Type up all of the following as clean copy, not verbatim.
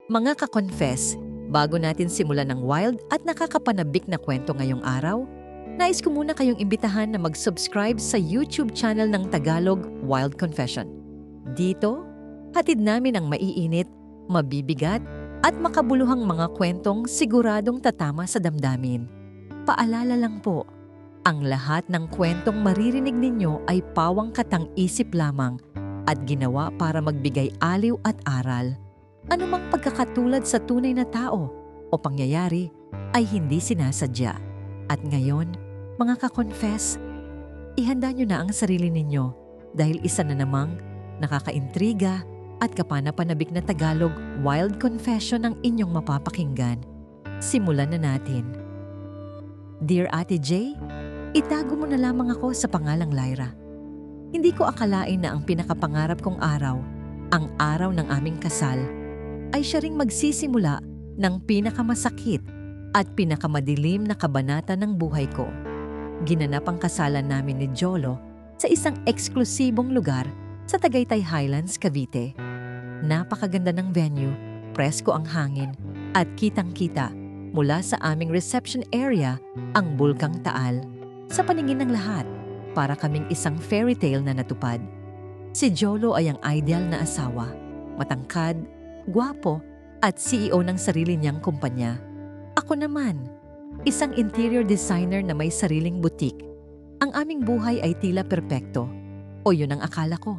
Mga ka-confess, bago natin simulan ng wild at nakakapanabik na kwento ngayong araw, nais ko muna kayong imbitahan na mag-subscribe sa YouTube channel ng Tagalog Wild Confession. Dito, hatid namin ang maiinit, mabibigat, at makabuluhang mga kwentong siguradong tatama sa damdamin. Paalala lang po, ang lahat ng kwentong maririnig ninyo ay pawang katang-isip lamang at ginawa para magbigay aliw at aral. Anumang pagkakatulad sa tunay na tao o pangyayari ay hindi sinasadya. At ngayon, mga ka-confess, ihanda nyo na ang sarili ninyo dahil isa na namang nakakaintriga at kapanapanabik na Tagalog Wild Confession ang inyong mapapakinggan. Simulan na natin. Dear Ate J, itago mo na lamang ako sa pangalang Lyra. Hindi ko akalain na ang pinakapangarap kong araw, ang araw ng aming kasal, ay siya ring magsisimula ng pinakamasakit at pinakamadilim na kabanata ng buhay ko. Ginanap ang kasalan namin ni Jolo sa isang eksklusibong lugar sa Tagaytay Highlands, Cavite. Napakaganda ng venue, presko ang hangin, at kitang-kita mula sa aming reception area ang Bulkang Taal. Sa paningin ng lahat, para kaming isang fairy tale na natupad. Si Jolo ay ang ideal na asawa, matangkad, gwapo, at CEO ng sarili niyang kumpanya. Ako naman, isang interior designer na may sariling boutique. Ang aming buhay ay tila perpekto, o yun ang akala ko.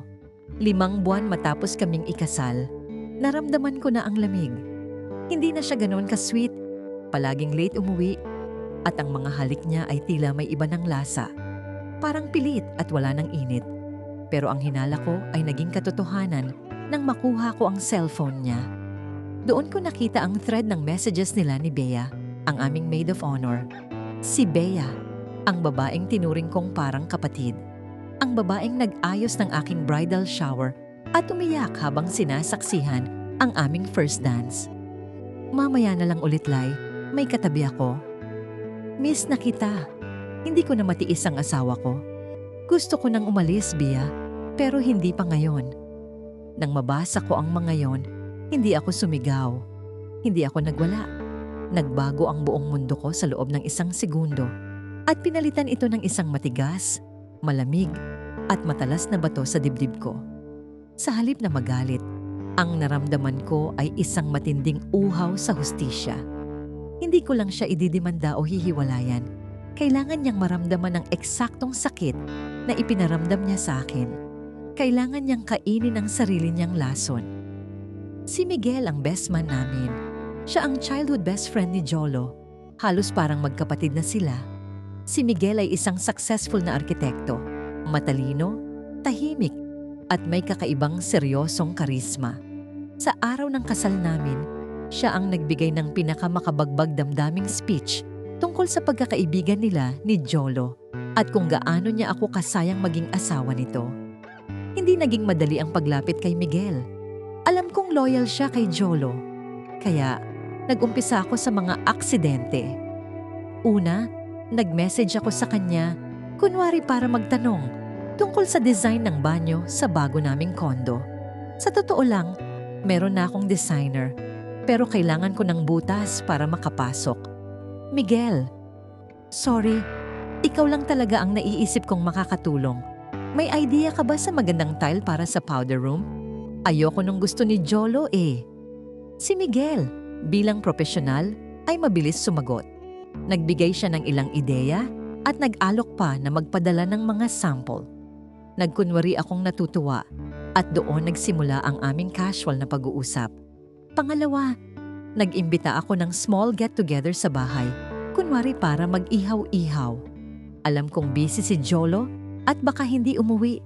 5 buwan matapos kaming ikasal, naramdaman ko na ang lamig. Hindi na siya ganoon ka-sweet, palaging late umuwi, at ang mga halik niya ay tila may iba ng lasa. Parang pilit at wala ng init. Pero ang hinala ko ay naging katotohanan nang makuha ko ang cellphone niya. Doon ko nakita ang thread ng messages nila ni Bea, ang aming maid of honor. Si Bea, ang babaeng tinuring kong parang kapatid. Ang babaeng nag-ayos ng aking bridal shower at umiyak habang sinasaksihan ang aming first dance. Mamaya na lang ulit, Lai, may katabi ako. Miss na kita. Hindi ko na matiis ang asawa ko. Gusto ko nang umalis, Bea, pero hindi pa ngayon. Nang mabasa ko ang mga yon, hindi ako sumigaw. Hindi ako nagwala. Nagbago ang buong mundo ko sa loob ng 1 segundo at pinalitan ito ng isang matigas, malamig, at matalas na bato sa dibdib ko. Sa halip na magalit, ang naramdaman ko ay isang matinding uhaw sa hustisya. Hindi ko lang siya ididimanda o hihiwalayan. Kailangan niyang maramdaman ang eksaktong sakit na ipinaramdam niya sa akin. Kailangan niyang kainin ang sarili niyang lason. Si Miguel ang best man namin. Siya ang childhood best friend ni Jolo. Halos parang magkapatid na sila. Si Miguel ay isang successful na arkitekto. Matalino, tahimik, at may kakaibang seryosong karisma. Sa araw ng kasal namin, siya ang nagbigay ng pinakamakabagbag damdaming speech tungkol sa pagkakaibigan nila ni Jolo at kung gaano niya ako kasayang maging asawa nito. Hindi naging madali ang paglapit kay Miguel. Alam kong loyal siya kay Jolo, kaya nag-umpisa ako sa mga aksidente. Una, nag-message ako sa kanya, kunwari para magtanong tungkol sa design ng banyo sa bago naming kondo. Sa totoo lang, meron na akong designer, pero kailangan ko ng butas para makapasok. Miguel, sorry, ikaw lang talaga ang naiisip kong makakatulong. May idea ka ba sa magandang tile para sa powder room? Ayoko nung gusto ni Jolo eh. Si Miguel, bilang profesional, ay mabilis sumagot. Nagbigay siya ng ilang ideya at nag-alok pa na magpadala ng mga sample. Nagkunwari akong natutuwa at doon nagsimula ang aming casual na pag-uusap. Pangalawa, nag-imbita ako ng small get-together sa bahay, kunwari para mag-ihaw-ihaw. Alam kong busy si Jolo at baka hindi umuwi,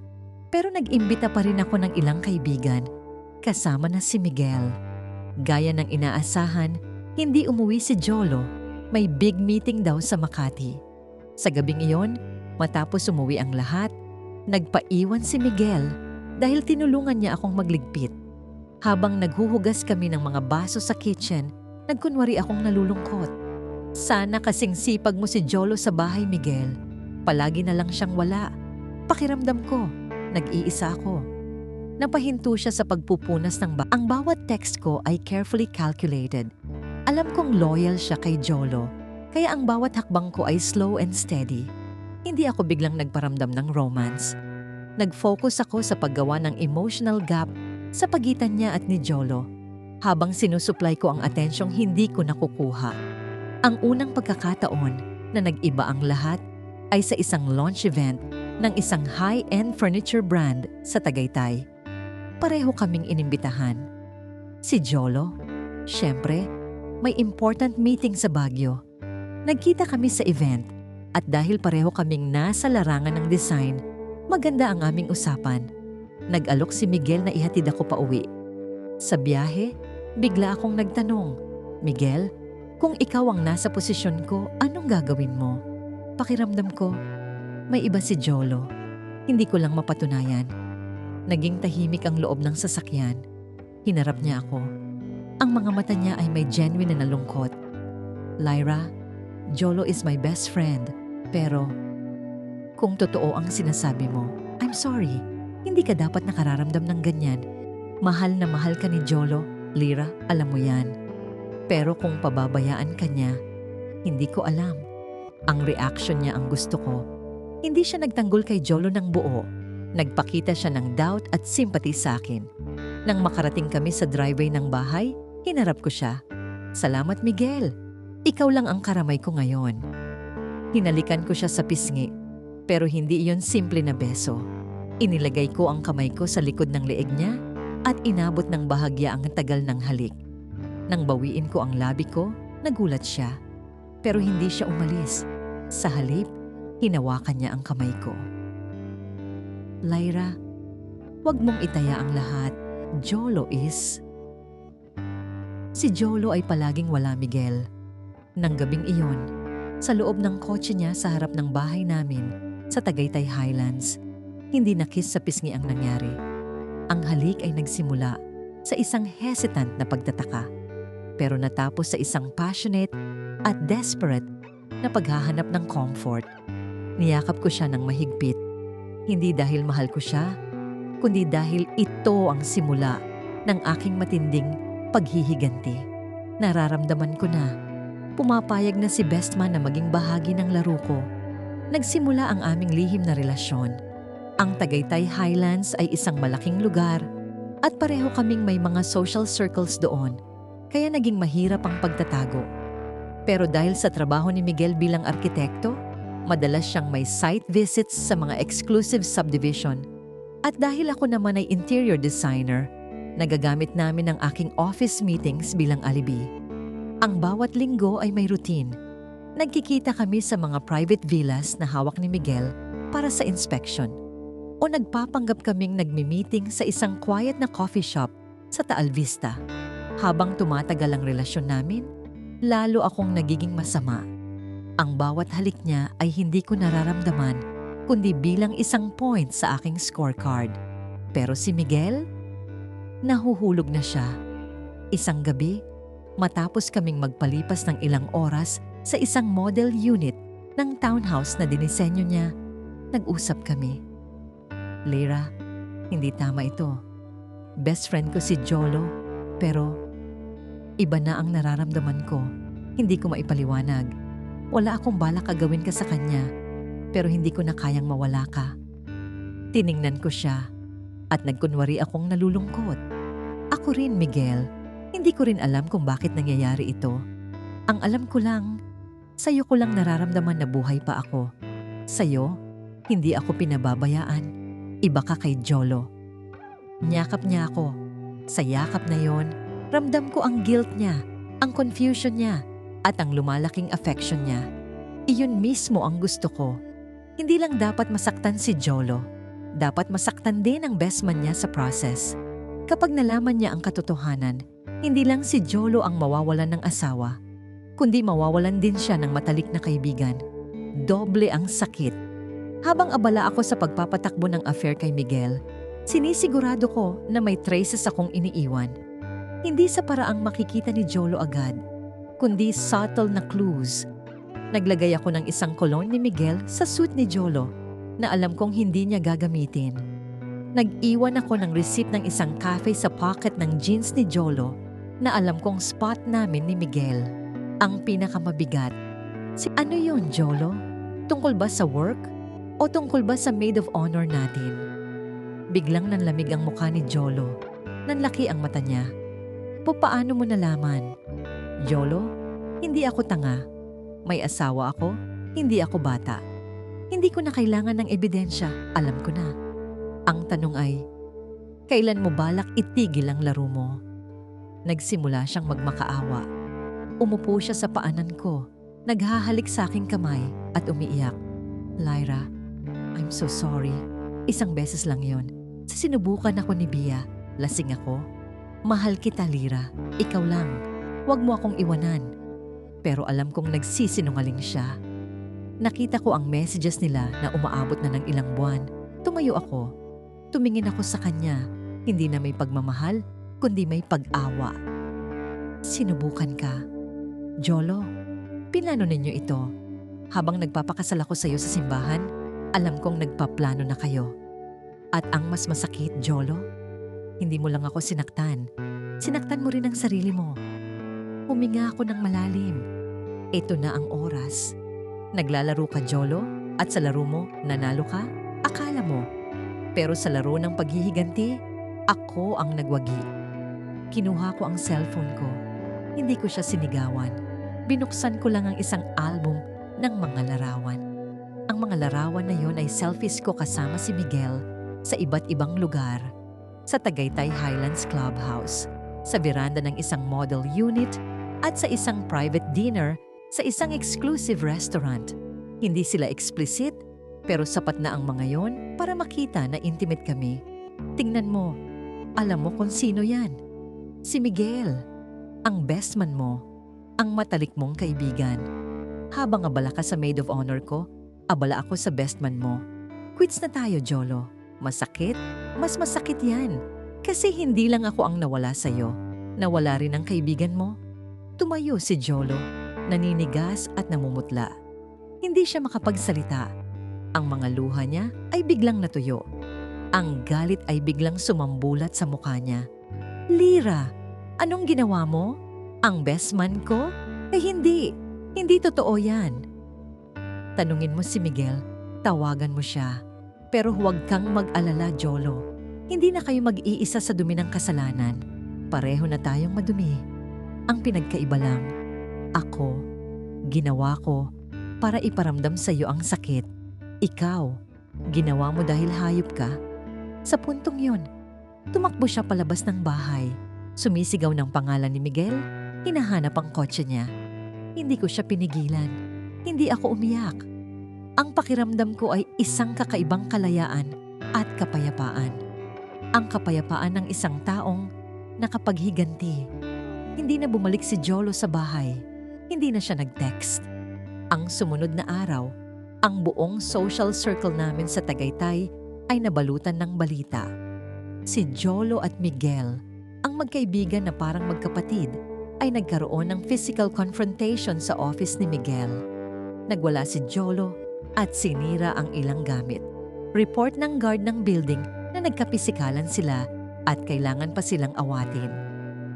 pero nag-imbita pa rin ako ng ilang kaibigan, kasama na si Miguel. Gaya ng inaasahan, hindi umuwi si Jolo. May big meeting daw sa Makati. Sa gabing iyon, matapos umuwi ang lahat, nagpaiwan si Miguel dahil tinulungan niya akong magligpit. Habang naghuhugas kami ng mga baso sa kitchen, nagkunwari akong nalulungkot. Sana kasing sipag mo si Jolo sa bahay, Miguel. Palagi na lang siyang wala. Pakiramdam ko, nag-iisa ako. Napahinto siya sa pagpupunas ng Ang bawat text ko ay carefully calculated. Alam kong loyal siya kay Jolo, kaya ang bawat hakbang ko ay slow and steady. Hindi ako biglang nagparamdam ng romance. Nag-focus ako sa paggawa ng emotional gap sa pagitan niya at ni Jolo, habang sinusupply ko ang atensyong hindi ko nakukuha. Ang unang pagkakataon na nag-iba ang lahat ay sa isang launch event ng isang high-end furniture brand sa Tagaytay. Pareho kaming inimbitahan. Si Jolo, syempre, may important meeting sa Baguio. Nagkita kami sa event at dahil pareho kaming nasa larangan ng design, maganda ang aming usapan. Nag-alok si Miguel na ihatid ako pa uwi. Sa biyahe, bigla akong nagtanong, "Miguel, kung ikaw ang nasa posisyon ko, anong gagawin mo?" Pakiramdam ko, may iba si Jolo. Hindi ko lang mapatunayan. Naging tahimik ang loob ng sasakyan. Hinarap niya ako. Ang mga mata niya ay may genuine na nalungkot. "Lyra, Jolo is my best friend. Pero kung totoo ang sinasabi mo, I'm sorry. Hindi ka dapat nakararamdam ng ganyan. Mahal na mahal ka ni Jolo, Lyra, alam mo yan. Pero kung pababayaan ka niya, hindi ko alam." Ang reaction niya ang gusto ko. Hindi siya nagtanggol kay Jolo ng buo. Nagpakita siya ng doubt at sympathy sa akin. Nang makarating kami sa driveway ng bahay, hinarap ko siya. "Salamat, Miguel. Ikaw lang ang karamay ko ngayon." Hinalikan ko siya sa pisngi, pero hindi iyon simple na beso. Inilagay ko ang kamay ko sa likod ng leeg niya at inabot ng bahagya ang tagal ng halik. Nang bawiin ko ang labi ko, nagulat siya. Pero hindi siya umalis. Sa halip, hinawakan niya ang kamay ko. "Lyra, wag mong itaya ang lahat. Jolo is..." Si Jolo ay palaging wala, Miguel. Nang gabing iyon, sa loob ng kotse niya sa harap ng bahay namin sa Tagaytay Highlands, hindi nakis sa pisngi ang nangyari. Ang halik ay nagsimula sa isang hesitant na pagtataka, pero natapos sa isang passionate at desperate na paghahanap ng comfort. Niyakap ko siya ng mahigpit, hindi dahil mahal ko siya, kundi dahil ito ang simula ng aking matinding paghihiganti. Nararamdaman ko na pumapayag na si Bestman na maging bahagi ng laro ko. Nagsimula ang aming lihim na relasyon. Ang Tagaytay Highlands ay isang malaking lugar at pareho kaming may mga social circles doon, kaya naging mahirap ang pagtatago. Pero dahil sa trabaho ni Miguel bilang arkitekto, madalas siyang may site visits sa mga exclusive subdivision. At dahil ako naman ay interior designer, nagagamit namin ang aking office meetings bilang alibi. Ang bawat linggo ay may routine. Nagkikita kami sa mga private villas na hawak ni Miguel para sa inspection. O nagpapanggap kaming nagmi-meeting sa isang quiet na coffee shop sa Taal Vista. Habang tumatagal ang relasyon namin, lalo akong nagiging masama. Ang bawat halik niya ay hindi ko nararamdaman, kundi bilang isang point sa aking scorecard. Pero si Miguel, nahuhulog na siya. Isang gabi, matapos kaming magpalipas ng ilang oras sa isang model unit ng townhouse na dinisenyo niya, nag-usap kami. "Lyra, hindi tama ito. Best friend ko si Jolo, pero iba na ang nararamdaman ko. Hindi ko maipaliwanag. Wala akong balak agawin ka sa kanya, pero hindi ko na kayang mawala ka." Tiningnan ko siya at nagkunwari akong nalulungkot. "Ako rin, Miguel. Hindi ko rin alam kung bakit nangyayari ito. Ang alam ko lang, sa'yo ko lang nararamdaman na buhay pa ako. Sa'yo, hindi ako pinababayaan. Iba ka kay Jolo." Niyakap niya ako. Sa yakap na yon, ramdam ko ang guilt niya, ang confusion niya, at ang lumalaking affection niya. Iyon mismo ang gusto ko. Hindi lang dapat masaktan si Jolo. Dapat masaktan din ang bestman niya sa process. Kapag nalaman niya ang katotohanan, hindi lang si Jolo ang mawawalan ng asawa, kundi mawawalan din siya ng matalik na kaibigan. Doble ang sakit. Habang abala ako sa pagpapatakbo ng affair kay Miguel, sinisigurado ko na may traces akong iniiwan. Hindi sa paraang makikita ni Jolo agad, kundi subtle na clues. Naglagay ako ng isang cologne ni Miguel sa suit ni Jolo na alam kong hindi niya gagamitin. Nag-iwan ako ng receipt ng isang cafe sa pocket ng jeans ni Jolo na alam kong spot namin ni Miguel. Ang pinakamabigat, ano yun, Jolo? Tungkol ba sa work? O tungkol ba sa maid of honor natin? Biglang nanlamig ang mukha ni Jolo. Nanlaki ang mata niya. Paano mo nalaman? Jolo, hindi ako tanga. May asawa ako, hindi ako bata. Hindi ko na kailangan ng ebidensya, alam ko na. Ang tanong ay, kailan mo balak itigil ang laro mo? Nagsimula siyang magmakaawa. Umupo siya sa paanan ko, naghahalik sa aking kamay at umiiyak. Lyra, I'm so sorry. Isang beses lang yon. Sinubukan ako ni Bia. Lasing ako. Mahal kita, Lyra. Ikaw lang. Huwag mo akong iwanan. Pero alam kong nagsisinungaling siya. Nakita ko ang messages nila na umaabot na ng ilang buwan. Tumayo ako. Tumingin ako sa kanya. Hindi na may pagmamahal, kundi may pag-awa. Sinubukan ka. Jolo, pinano ninyo ito. Habang nagpapakasal ako sa iyo sa simbahan, alam kong nagpaplano na kayo. At ang mas masakit, Jolo, hindi mo lang ako sinaktan. Sinaktan mo rin ang sarili mo. Huminga ako ng malalim. Ito na ang oras. Naglalaro ka, Jolo, at sa laro mo, nanalo ka? Akala mo. Pero sa laro ng paghihiganti, ako ang nagwagi. Kinuha ko ang cellphone ko. Hindi ko siya sinigawan. Binuksan ko lang ang isang album ng mga larawan. Ang mga larawan na yon ay selfies ko kasama si Miguel sa iba't ibang lugar. Sa Tagaytay Highlands Clubhouse, sa veranda ng isang model unit, at sa isang private dinner sa isang exclusive restaurant. Hindi sila explicit, pero sapat na ang mga yon para makita na intimate kami. Tingnan mo, alam mo kung sino yan. Si Miguel, ang best man mo, ang matalik mong kaibigan. Habang abala ka sa maid of honor ko, abala ako sa best man mo. Quits na tayo, Jolo. Masakit? Mas masakit yan. Kasi hindi lang ako ang nawala sa'yo. Nawala rin ang kaibigan mo. Tumayo si Jolo, naninigas at namumutla. Hindi siya makapagsalita. Ang mga luha niya ay biglang natuyo. Ang galit ay biglang sumambulat sa mukha niya. Lyra, anong ginawa mo? Ang best man ko? Hindi. Hindi totoo yan. Tanungin mo si Miguel, tawagan mo siya. Pero huwag kang mag-alala, Jolo. Hindi na kayo mag-iisa sa dumi ng kasalanan. Pareho na tayong madumi. Ang pinagkaiba lang, ako, ginawa ko para iparamdam sa iyo ang sakit. Ikaw, ginawa mo dahil hayop ka. Sa puntong yon, tumakbo siya palabas ng bahay. Sumisigaw ng pangalan ni Miguel, hinahanap ang kotse niya. Hindi ko siya pinigilan. Hindi ako umiyak. Ang pakiramdam ko ay isang kakaibang kalayaan at kapayapaan. Ang kapayapaan ng isang taong nakapaghiganti. Hindi na bumalik si Jolo sa bahay. Hindi na siya nag-text. Ang sumunod na araw, ang buong social circle namin sa Tagaytay ay nabalutan ng balita. Si Jolo at Miguel, ang magkaibigan na parang magkapatid, ay nagkaroon ng physical confrontation sa office ni Miguel. Nagwala si Jolo at sinira ang ilang gamit. Report ng guard ng building na nagkapisikalan sila at kailangan pa silang awatin.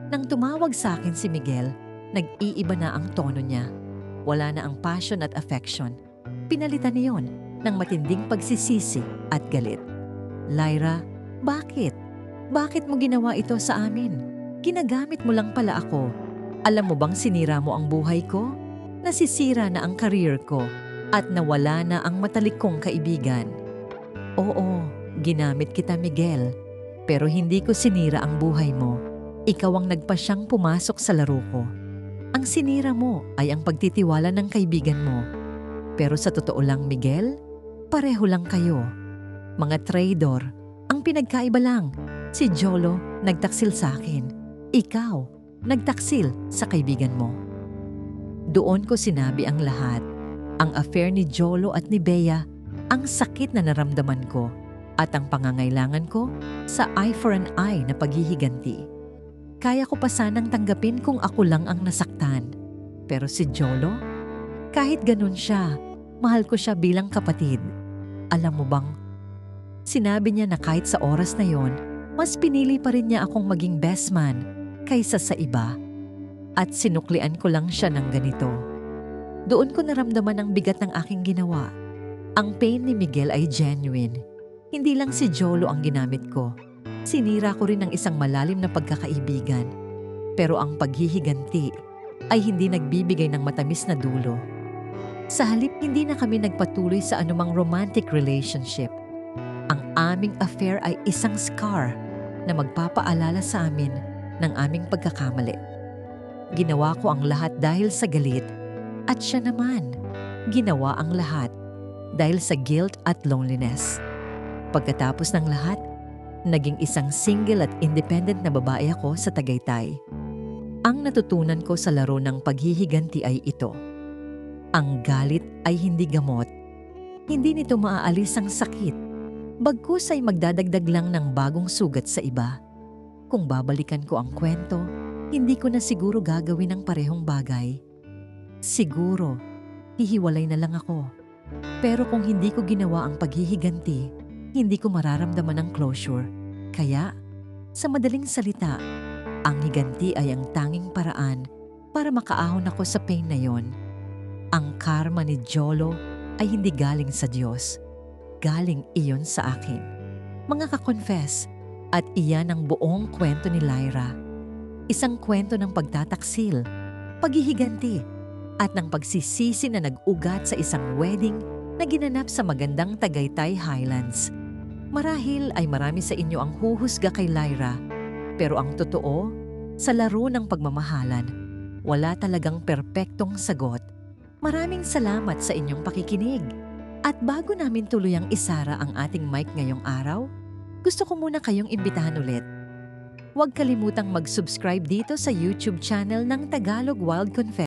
Nang tumawag sa akin si Miguel, nag-iiba na ang tono niya. Wala na ang passion at affection. Pinalitan niyon ng matinding pagsisisi at galit. Lyra, bakit? Bakit mo ginawa ito sa amin? Ginagamit mo lang pala ako. Alam mo bang sinira mo ang buhay ko? Nasisira na ang career ko at nawala na ang matalik kong kaibigan. Oo, ginamit kita, Miguel. Pero hindi ko sinira ang buhay mo. Ikaw ang nagpasyang pumasok sa laro ko. Ang sinira mo ay ang pagtitiwala ng kaibigan mo. Pero sa totoo lang, Miguel, pareho lang kayo. Mga traidor, ang pinagkaiba lang. Si Jolo nagtaksil sa akin. Ikaw, nagtaksil sa kaibigan mo. Doon ko sinabi ang lahat. Ang affair ni Jolo at ni Bea, ang sakit na naramdaman ko, at ang pangangailangan ko sa eye for an eye na paghihiganti. Kaya ko pa sanang tanggapin kung ako lang ang nasaktan. Pero si Jolo, kahit ganun siya, mahal ko siya bilang kapatid. Alam mo bang, Sinabi niya na kahit sa oras na yon, mas pinili pa rin niya akong maging best man kaysa sa iba. At sinuklian ko lang siya ng ganito. Doon ko naramdaman ang bigat ng aking ginawa. Ang pain ni Miguel ay genuine. Hindi lang si Jolo ang ginamit ko. Sinira ko rin ang isang malalim na pagkakaibigan. Pero ang paghihiganti ay hindi nagbibigay ng matamis na dulo. Sa halip, hindi na kami nagpatuloy sa anumang romantic relationship. Ang aming affair ay isang scar na magpapaalala sa amin ng aming pagkakamali. Ginawa ko ang lahat dahil sa galit at siya naman ginawa ang lahat dahil sa guilt at loneliness. Pagkatapos ng lahat, naging isang single at independent na babae ako sa Tagaytay. Ang natutunan ko sa laro ng paghihiganti ay ito. Ang galit ay hindi gamot. Hindi nito maaalis ang sakit. Bagkus ay magdadagdag lang ng bagong sugat sa iba. Kung babalikan ko ang kwento, hindi ko na siguro gagawin ang parehong bagay. Siguro, hihiwalay na lang ako. Pero kung hindi ko ginawa ang paghihiganti, hindi ko mararamdaman ang closure. Kaya, sa madaling salita, ang higanti ay ang tanging paraan para makaahon ako sa pain na yon. Ang karma ni Jolo ay hindi galing sa Diyos. Galing iyon sa akin. Mga ka-confess, at iyan ang buong kwento ni Lyra. Isang kwento ng pagtataksil, paghihiganti, at ng pagsisisi na nag-ugat sa isang wedding na ginanap sa magandang Tagaytay Highlands. Marahil ay marami sa inyo ang huhusga kay Lyra, pero ang totoo, sa laro ng pagmamahalan, wala talagang perpektong sagot. Maraming salamat sa inyong pakikinig. At bago namin tuluyang isara ang ating mic ngayong araw, gusto ko muna kayong imbitahan ulit. Huwag kalimutang mag-subscribe dito sa YouTube channel ng Tagalog Wild Confessions.